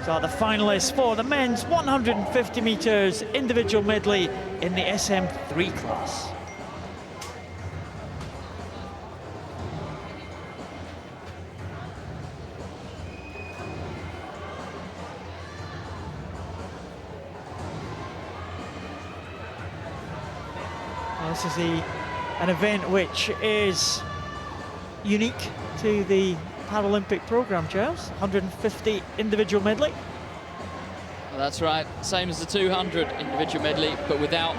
So the finalists for the men's 150 meters individual medley in the SM3 class. This is an event which is unique to the Paralympic program, Giles. 150 individual medley. Well, that's right, same as the 200 individual medley, but without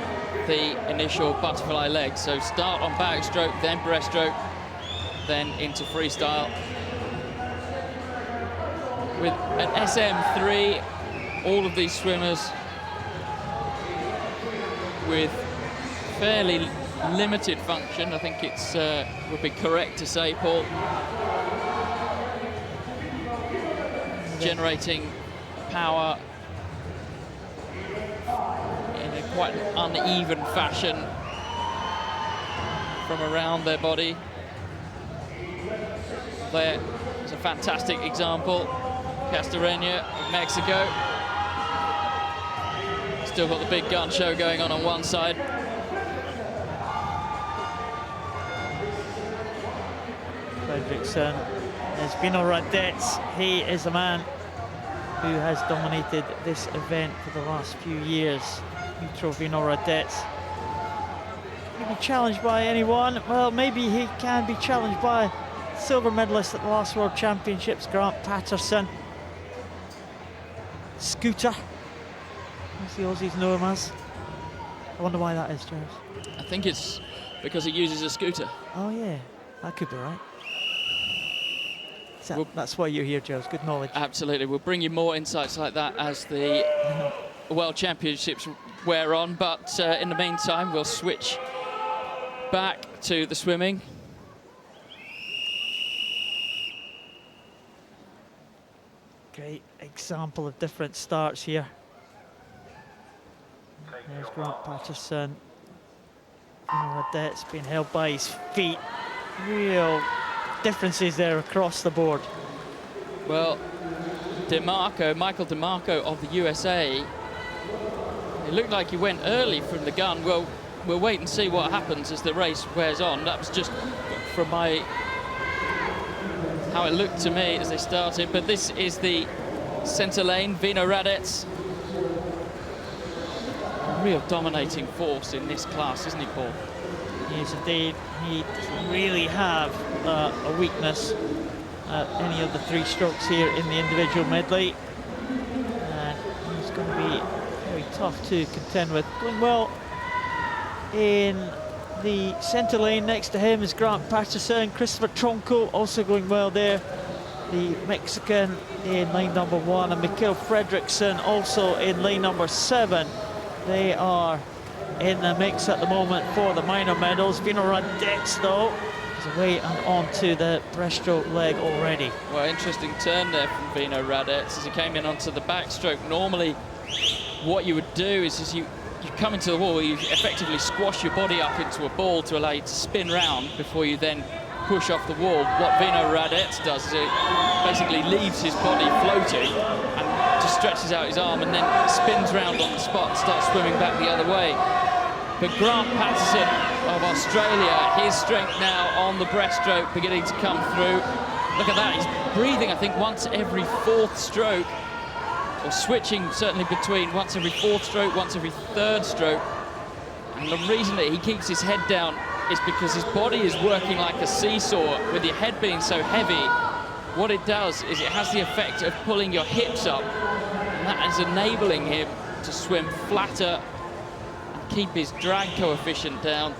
the initial butterfly leg. So start on backstroke, then breaststroke, then into freestyle. With an SM3, all of these swimmers with fairly limited function. I think it's would be correct to say, Paul. Generating power in a quite uneven fashion from around their body. There is a fantastic example. CASTORENA of Mexico. Still got the big gun show going on one side. FREDRIKSSON is VYNOHRADETS. He is a man who has dominated this event for the last few years. Dmytro VYNOHRADETS. Can he be challenged by anyone? Well, maybe he can be challenged by silver medalist at the last World Championships, PATTERSON. Scooter, as the Aussies know him as. I wonder why that is, James. I think it's because he uses a scooter. Oh yeah, that could be right. That's why you're here, James. Good knowledge. Absolutely. We'll bring you more insights like that as the World Championships wear on. But in the meantime, we'll switch back to the swimming. Great example of different starts here. There's PATTERSON. VYNOHRADETS being held by his feet. Real differences there across the board. Well, Michael DeMarco of the USA, it looked like he went early from the gun. Well, we'll wait and see what happens as the race wears on. That was just from how it looked to me as they started. But this is the center lane, VYNOHRADETS. Real dominating force in this class, isn't he, Paul? He is indeed. He doesn't really have a weakness at any of the three strokes here in the individual medley. And he's going to be very tough to contend with. Going well in the center lane. Next to him is PATTERSON. Christopher TRONCO also going well there. The Mexican in lane number 1, and Mikael FREDRIKSSON also in lane number 7. They are in the mix at the moment for the minor medals. VYNOHRADETS, though, is away and on to the breaststroke leg already. Well, interesting turn there from VYNOHRADETS as he came in onto the backstroke. Normally, what you would do is you come into the wall, you effectively squash your body up into a ball to allow you to spin round before you then push off the wall. What VYNOHRADETS does is it basically leaves his body floating and just stretches out his arm and then spins round on the spot and starts swimming back the other way. But PATTERSON of Australia, his strength now on the breaststroke beginning to come through. Look at that, he's breathing, I think, once every fourth stroke, or switching certainly between once every fourth stroke, once every third stroke. And the reason that he keeps his head down is because his body is working like a seesaw. With your head being so heavy, what it does is it has the effect of pulling your hips up, and that is enabling him to swim flatter and keep his drag coefficient down.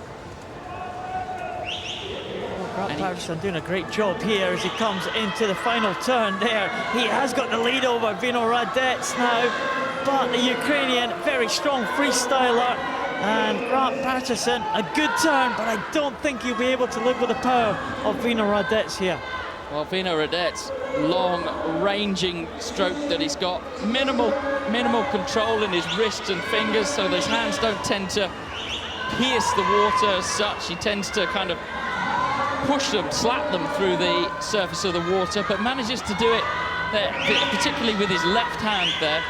PATTERSON doing a great job here as he comes into the final turn there. He has got the lead over VYNOHRADETS now, but the Ukrainian, very strong freestyler, and PATTERSON, a good turn, but I don't think he'll be able to live with the power of VYNOHRADETS here. Well, VYNOHRADETS, long ranging stroke that he's got, minimal control in his wrists and fingers, so his hands don't tend to pierce the water as such. He tends to kind of push them, slap them through the surface of the water, but manages to do it there, particularly with his left hand there.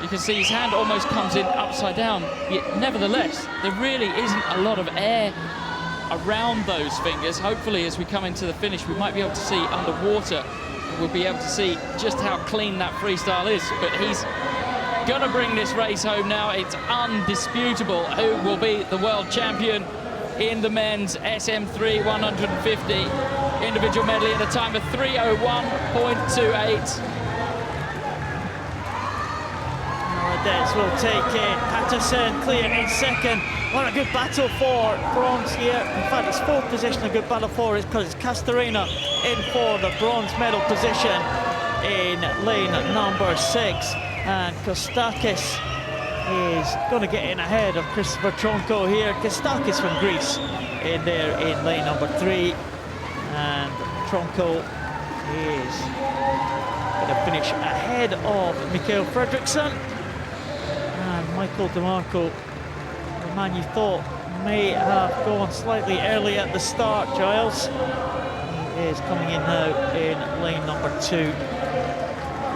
You can see his hand almost comes in upside down. Yet nevertheless, there really isn't a lot of air around those fingers. Hopefully, as we come into the finish, we might be able to see underwater. We'll be able to see just how clean that freestyle is. But he's going to bring this race home now. It's undisputable who will be the world champion in the men's SM3 150 individual medley in a time of 3:01.28. VYNOHRADETS will take it. Patterson clear in second. What a good battle for bronze here. In fact, it's fourth position, a good battle for it because it's CASTORENA in for the bronze medal position in lane number 6. And KOSTAKIS is going to get in ahead of Cristopher TRONCO here. KOSTAKIS from Greece in there in lane number 3. And TRONCO is going to finish ahead of Mikael FREDRIKSSON. And DMYtro, the man you thought may have gone slightly early at the start, Giles. He is coming in now in lane number 2.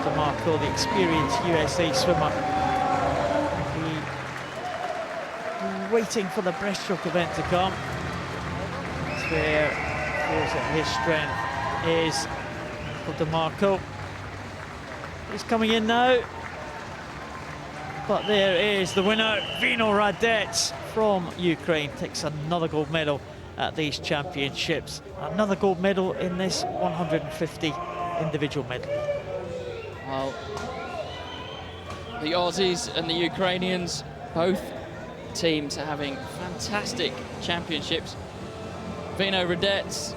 DeMarco, the experienced USA swimmer. Waiting for the breaststroke event to come. That's where his strength is for DeMarco. He's coming in now. But there is the winner, VYNOHRADETS from Ukraine. Takes another gold medal at these championships. Another gold medal in this 150 individual medley. Well, the Aussies and the Ukrainians, both teams are having fantastic championships. VYNOHRADETS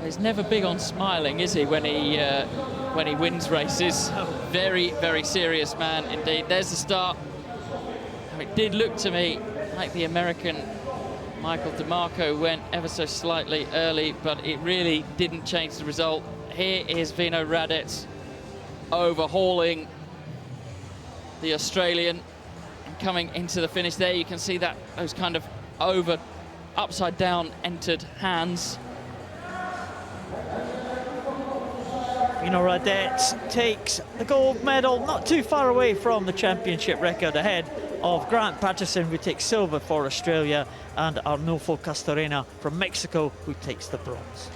is never big on smiling, is he, when he wins races? Very, very serious man indeed. There's the start. It did look to me like the American Michael DeMarco went ever so slightly early, but it really didn't change the result. Here is VYNOHRADETS overhauling the Australian and coming into the finish there. You can see that those kind of upside down entered hands. VYNOHRADETS takes the gold medal, not too far away from the championship record, ahead of Grant Patterson, who takes silver for Australia, and Arnulfo CASTORENA from Mexico, who takes the bronze.